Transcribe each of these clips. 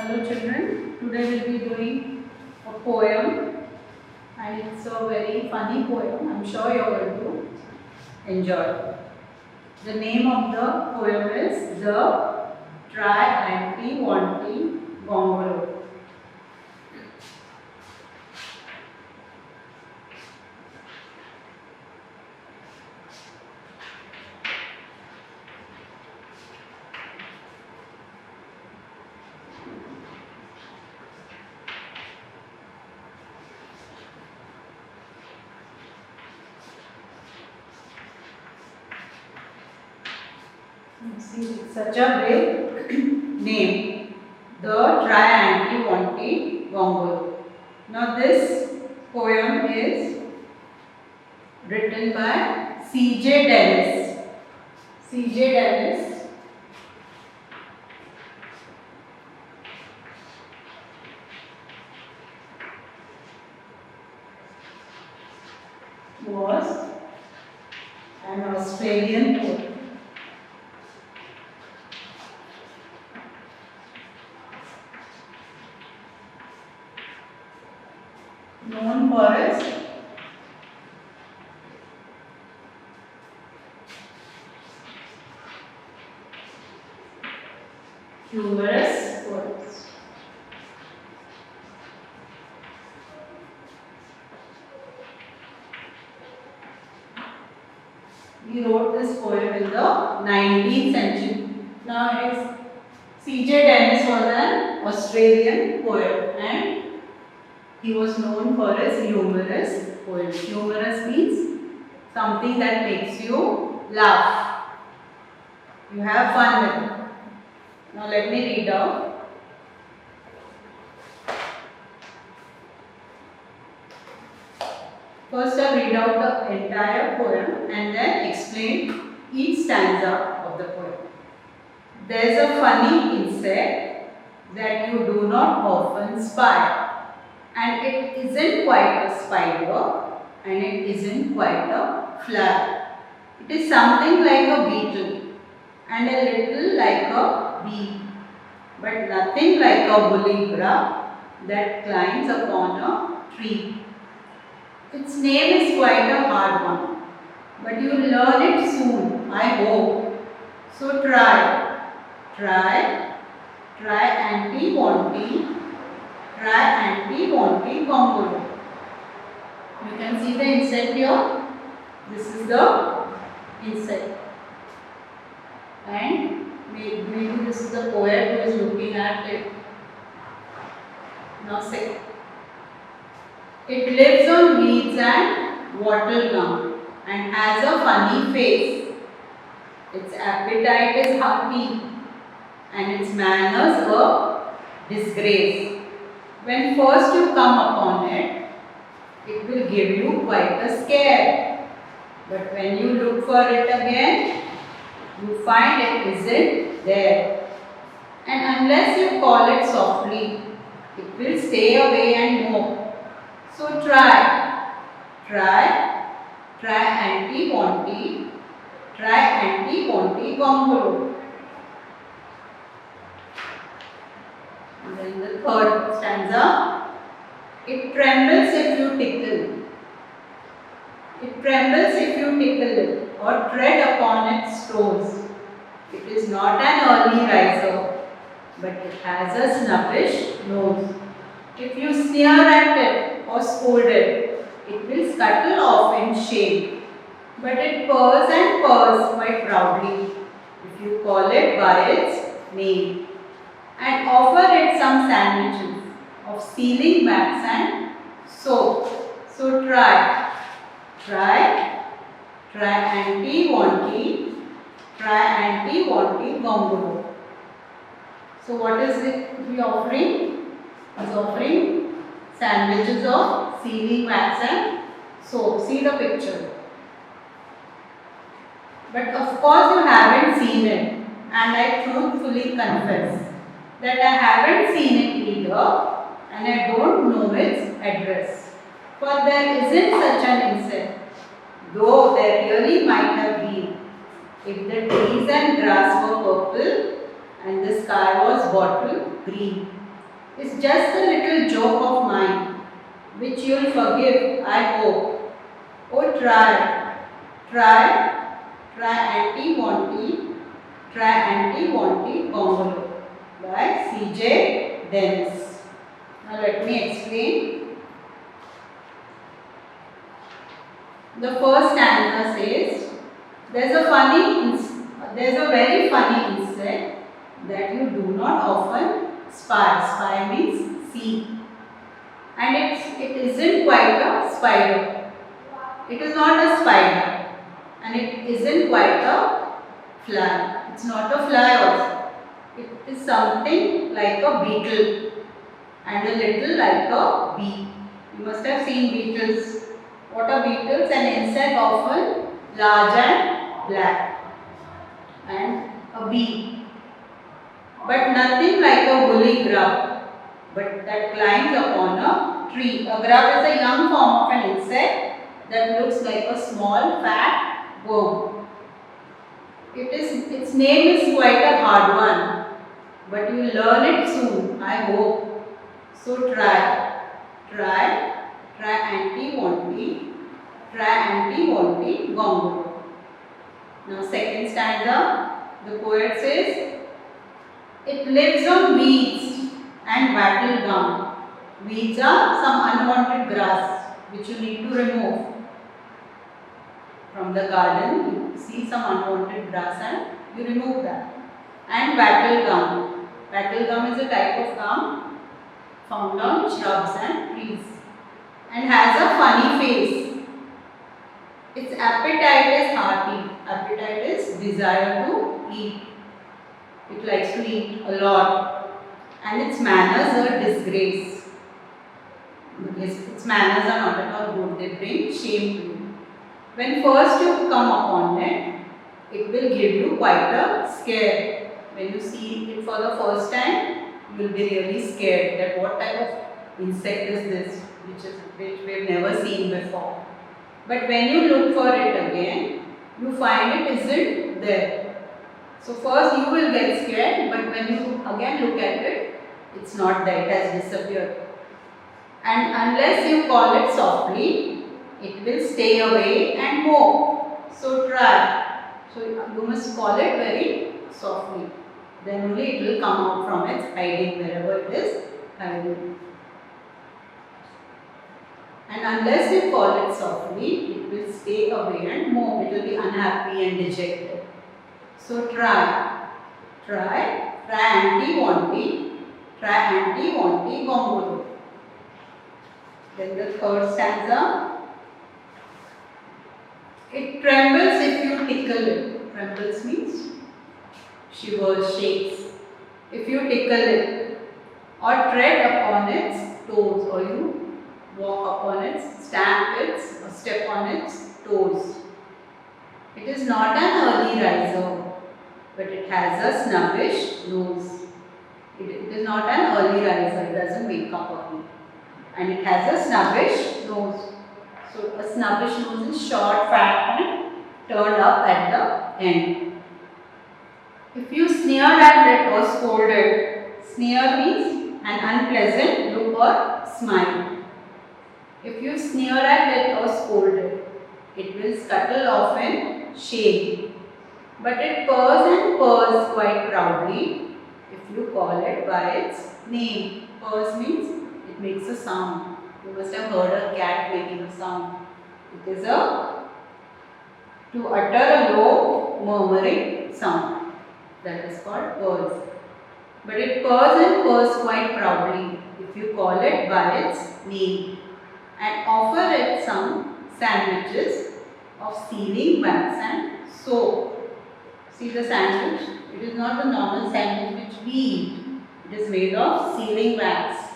Hello children, today we will be doing a poem and it's a very funny poem. I am sure you are going to enjoy. The name of the poem is The Try Anti Wanty Gongolo. See, it's such a big name. The Try Anti Wanty Gongolo. Now this poem is written by C.J. Dennis. C.J. Dennis was an Australian poet. Known for his humorous poems. He wrote this poem in the 19th century. Now, C.J. Dennis was an Australian poet and he was known for his humorous poems. Humorous means something that makes you laugh. You have fun with it. Now let me read out. First I'll read out the entire poem and then explain each stanza of the poem. There's a funny insect that you do not often spy. And it isn't quite a spider and it isn't quite a fly. It is something like a beetle and a little like a bee, but nothing like a woolly grub that climbs upon a tree. Its name is quite a hard one, but you will learn it soon, I hope. So try anti-wanty. Try anti-wanty gongolo. You can see the insect here. This is the insect. And maybe this is the poet who is looking at it. Now say. It lives on weeds and wattle gum and has a funny face. Its appetite is hearty and its manners a disgrace. When first you come upon it, it will give you quite a scare. But when you look for it again, you find it isn't there. And unless you call it softly, it will stay away and mope. So try anti-wanty gongolo. And then the third stanza. It trembles if you tickle. It trembles if you tickle it or tread upon its toes. It is not an early riser, but it has a snubbish nose. If you sneer at it or scold it, it will scuttle off in shame. But it purrs and purrs quite proudly if you call it by its name and offer it some sandwiches of sealing wax and soap. So try anti-wanty gongolo. So what is it we offering? It's offering sandwiches of sealing wax and soap. See the picture. But of course you haven't seen it, and I truthfully confess that I haven't seen it either and I don't know its address. For there isn't such an insect, though there really might have been, if the trees and grass were purple and the sky was bottle green. It's just a little joke of mine, which you'll forgive, I hope. Oh, try, try anti-wanty gongolo by C.J. Dennis. Now let me explain. The first stanza says, there's a very funny insect that you do not often spy. Spy means see. And it isn't quite a spider. It is not a spider. And it isn't quite a fly. It's not a fly also. It is something like a beetle and a little like a bee. You must have seen beetles. What are beetles? An insect often large and black, and a bee. But nothing like a woolly grub, but that climbs upon a tree. A grub is a young form of an insect that looks like a small fat worm. Its name is quite a hard one, but you will learn it soon, I hope. So try anti-wanty gongolo. Now second stanza, the poet says, it lives on weeds and wattle gum. Weeds are some unwanted grass which you need to remove from the garden. You see some unwanted grass and you remove that. And wattle gum. Wattle gum is a type of gum found on shrubs and trees and has a funny face. Its appetite is hearty. Appetite is desire to eat. It likes to eat a lot. And its manners are disgrace. Its manners are not at all good. They bring shame to you. When first you come upon it, it will give you quite a scare. When you see it for the first time, you will be really scared that what type of insect is this, which we have never seen before. But when you look for it again, you find it isn't there. So first you will get scared, but when you again look at it, it's not there, it has disappeared. And unless you call it softly, it will stay away and move. So try. So you must call it very softly. Then only it will come out from its hiding wherever it is hiding. And unless you call it softly, it will stay away and move. It will be unhappy and dejected. So try anti-wanty gongolo. Then the third stanza. It trembles if you tickle it. Trembles means shivers, shakes. If you tickle it or tread upon its toes, or you walk upon its, stamp its, or step on its toes. It is not an early riser, but it has a snubbish nose. It is not an early riser, it doesn't wake up early. And it has a snubbish nose. So a snubbish nose is short, fat and turned up at the end. If you sneer at it or scold it, sneer means an unpleasant look or smile. If you sneer at it or scold it, it will scuttle off in shame. But it purrs and purrs quite proudly if you call it by its name. Purrs means it makes a sound. You must have heard a cat making a sound. It is to utter a low murmuring sound. That is called purrs. But it purrs and purrs quite proudly if you call it by its name and offer it some sandwiches of sealing wax and soap. See the sandwich? It is not the normal sandwich which we eat. It is made of sealing wax.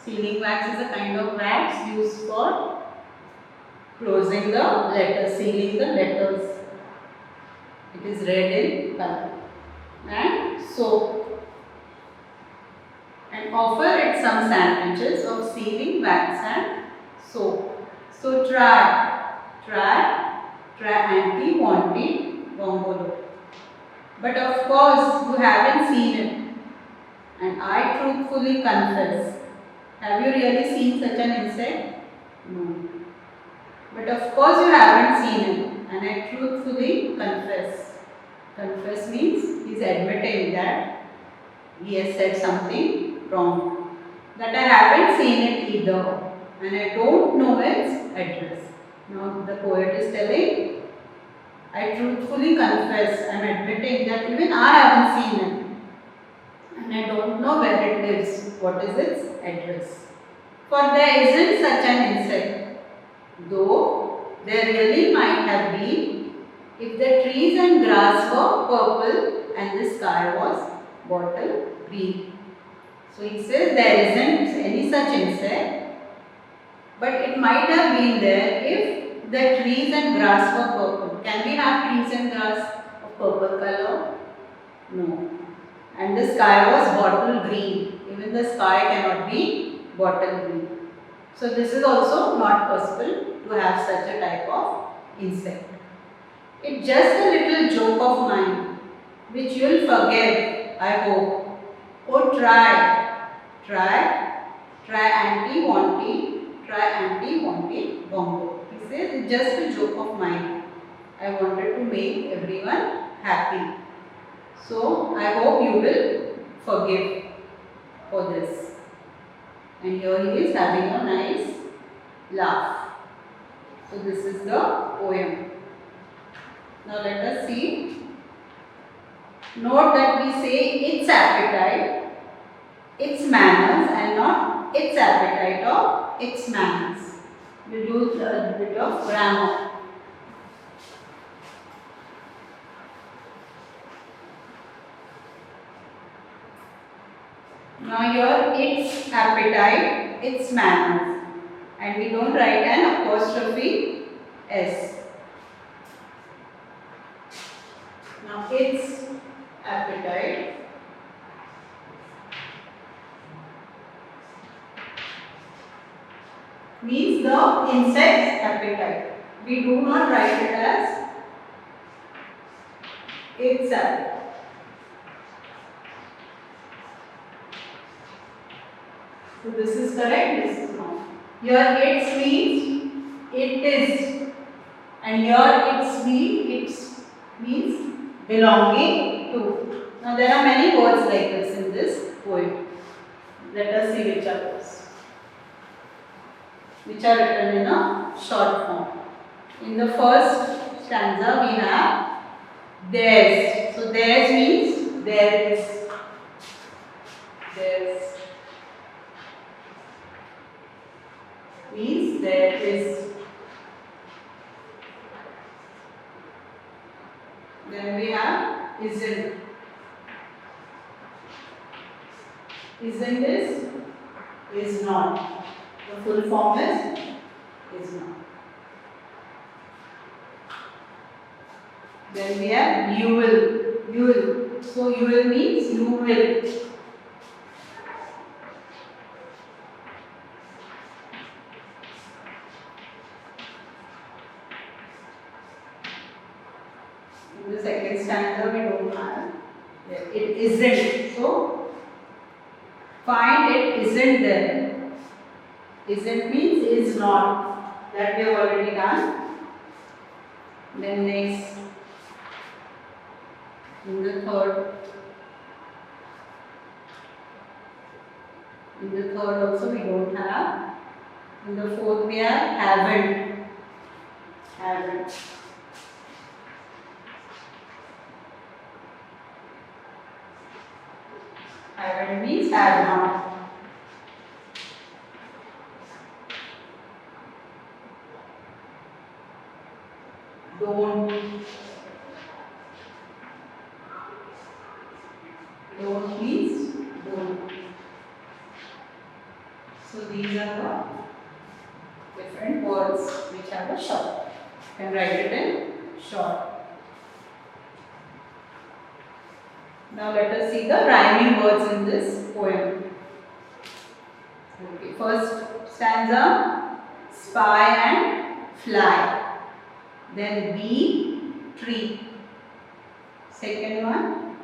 Sealing wax is a kind of wax used for closing the letters, sealing the letters. It is red in color. And soap. And offer it some sandwiches of sealing wax and soap. So try anti-wanty gongolo. But of course, you haven't seen it. and I truthfully confess. Have you really seen such an insect? No. But of course you haven't seen it, and I truthfully confess. Confess means he is admitting that he has said something wrong. That I haven't seen it either, and I don't know its address. Now the poet is telling, I truthfully confess, I am admitting that even I haven't seen it, and I don't know where it lives, what is its address. For there isn't such an insect, though there really might have been if the trees and grass were purple and the sky was bottle green. So he says there isn't any such insect, but it might have been there if the trees and grass were purple. Can we have trees and grass of purple color? No. And the sky was bottle green. Even the sky cannot be bottle green. So this is also not possible to have such a type of insect. It's just a little joke of mine, which you will forgive, I hope. Oh, try anti-wanty bongo. He says it's just a joke of mine. I wanted to make everyone happy. So I hope you will forgive for this. And here he is having a nice laugh. So this is the poem. Now let us see. Note that we say its appetite, its manners, and not its appetite or its manners. We will use a bit of grammar. Now here its appetite, its manners, and we don't write an apostrophe S. Now its appetite, means the insect's appetite. We do not write it as its appetite. So this is correct, this is wrong. Here its means it is, and here its means belonging to. Now there are many words like this in this poem. Let us see which are those, which are written in a short form. In the first stanza we have theirs. So theirs means there is. Theirs means there is. Then we have isn't. Isn't is not. The full form is not. Then we have you will. So you will means you will. In the second stanza we don't have. It isn't. So find it isn't there. Isn't means is not. That we have already done. Then next, in the third also we don't have. In the fourth we have haven't. Haven't means have not. Don't means don't. So these are the different words which are the short. You can write it in short. Now let us see the rhyming words in this poem. Okay, first stanza, spy and fly. Then bee, tree. Second one,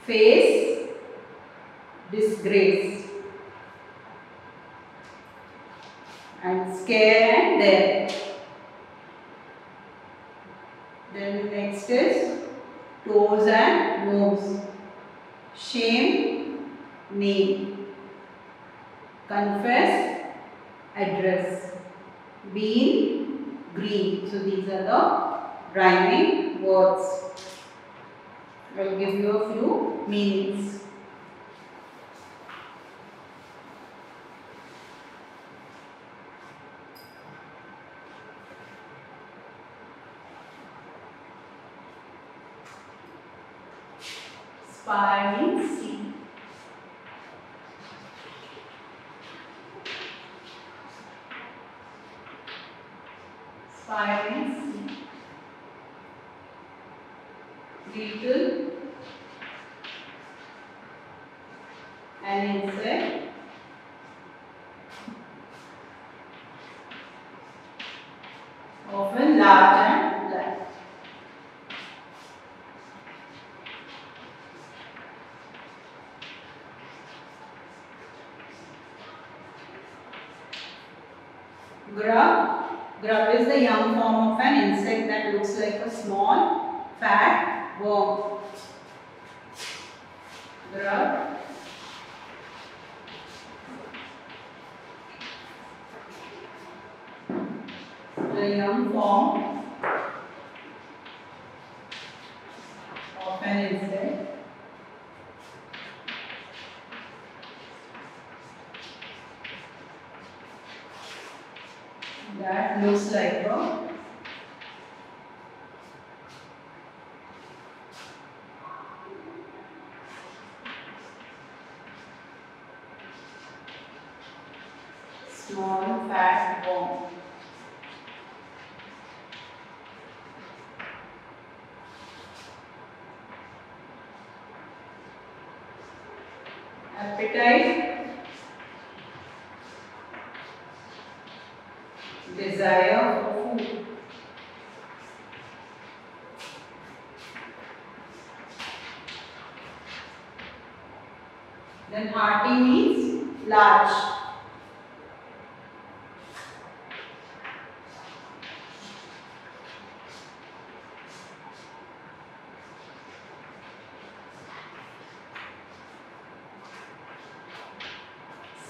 face, disgrace, and scare and dare. Then next is toes and nose, shame, name, confess, address, bean, green. So these are the rhyming words. I will give you a few meanings. Spy means see. Spy means see. Beetle, an insect. Often large and black. Grub. Grub is the young form of an insect that looks like a small, fat worm. Grub. The young form of an insect that looks like a small fat worm. Appetite, desire for food. Then hearty means large.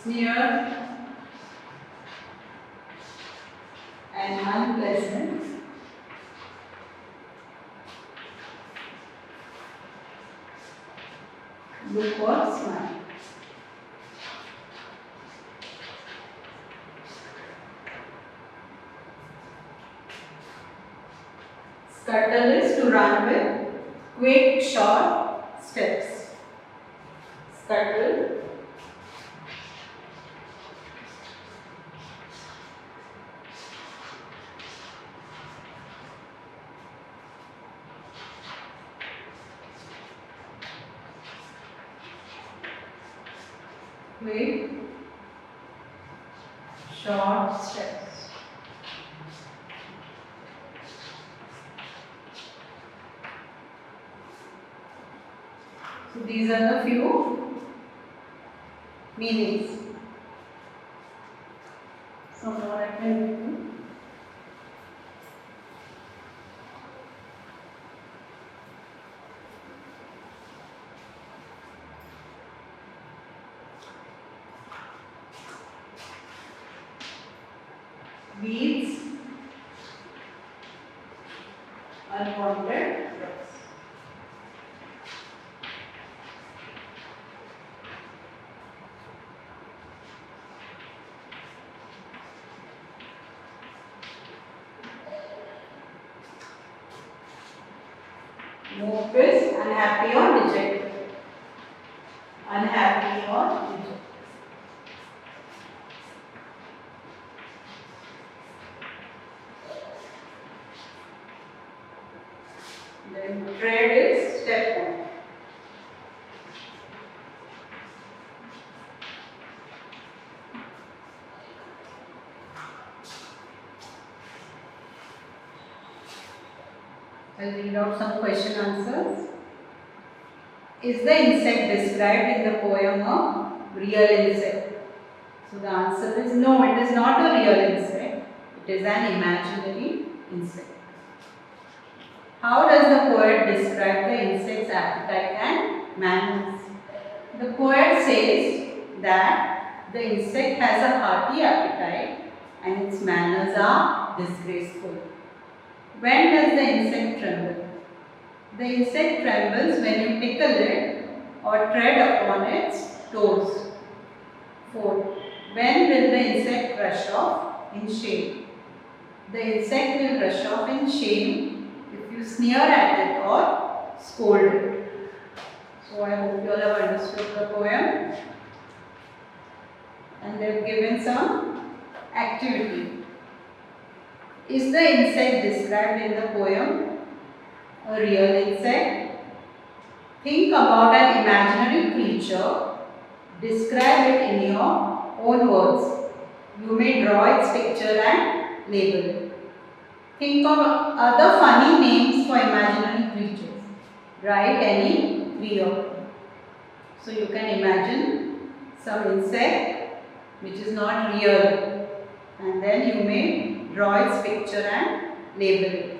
Sneer and unpleasant. Look or smile. Scuttle is to run with quick, short steps. Scuttle. Quick, short steps. So these are the few meanings. So now I can do. Weeds, unwanted drugs. Mope is unhappy or dejected. Unhappy or dejected. Then tread is step on. I'll read out some question answers. Is the insect described in the poem a real insect? So the answer is no, it is not a real insect. It is an imaginary insect. How does the poet describe the insect's appetite and manners? The poet says that the insect has a hearty appetite and its manners are disgraceful. When does the insect tremble? The insect trembles when you tickle it or tread upon its toes. 4. When will the insect rush off in shame? The insect will rush off in shame if you sneer at it or scold it. So I hope you all have understood the poem. And they have given some activity. Is the insect described in the poem a real insect? Think about an imaginary creature. Describe it in your own words. You may draw its picture and label it. Think of other funny names for imaginary creatures. Write any 3 of them. So you can imagine some insect which is not real, and then you may draw its picture and label it.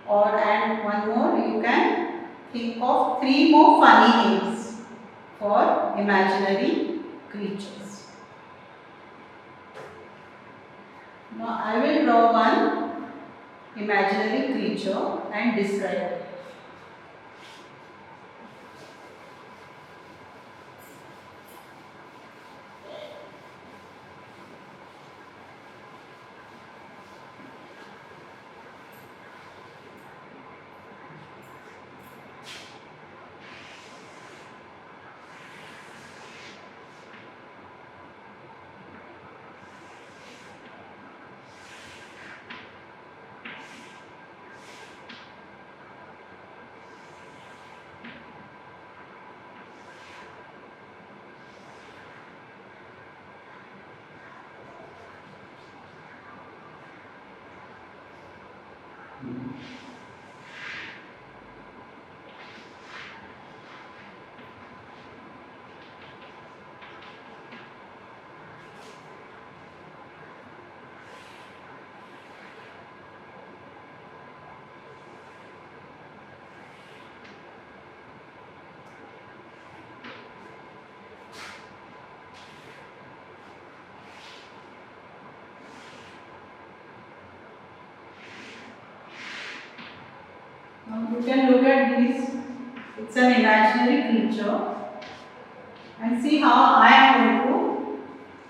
And one more, you can think of 3 more funny names for imaginary creatures. Now I will draw one imaginary creature and describe it. Now you can look at these. It's an imaginary creature, and see how I am going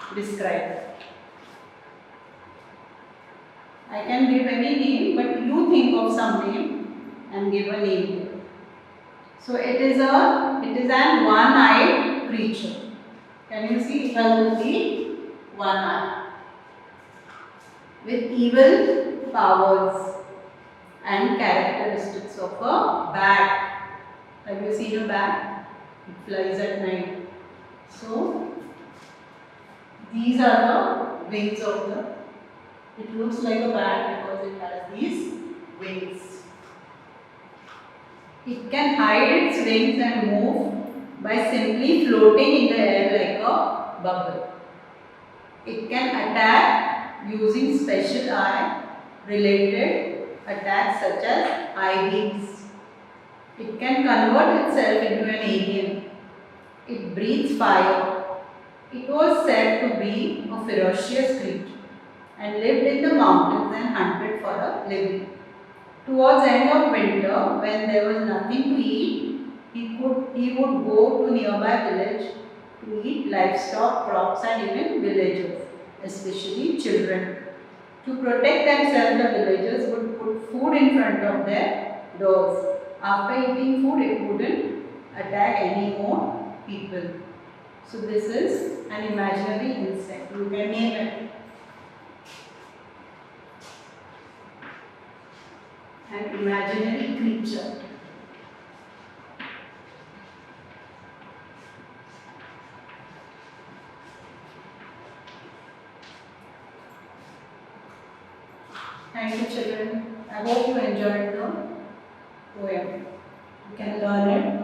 to describe it. I can give any name, but you think of some name and give a name. So it is an one-eyed creature. Can you see? It has only one eye with evil powers and characteristics of a bat. Have you seen a bat? It flies at night. So these are the wings of the. It looks like a bat because it has these wings. It can hide its wings and move by simply floating in the air like a bubble. It can attack using special eye-related attacks such as eye beams. It can convert itself into an alien. It breathes fire. It was said to be a ferocious creature and lived in the mountains and hunted for a living. Towards the end of winter, when there was nothing to eat, he would go to nearby village to eat livestock, crops and even villagers, especially children. To protect themselves, the villagers would put food in front of their doors. After eating food, it wouldn't attack any more people. So this is an imaginary insect. You can name it. An imaginary creature. Thank you, children. I hope you enjoyed the poem. You can learn it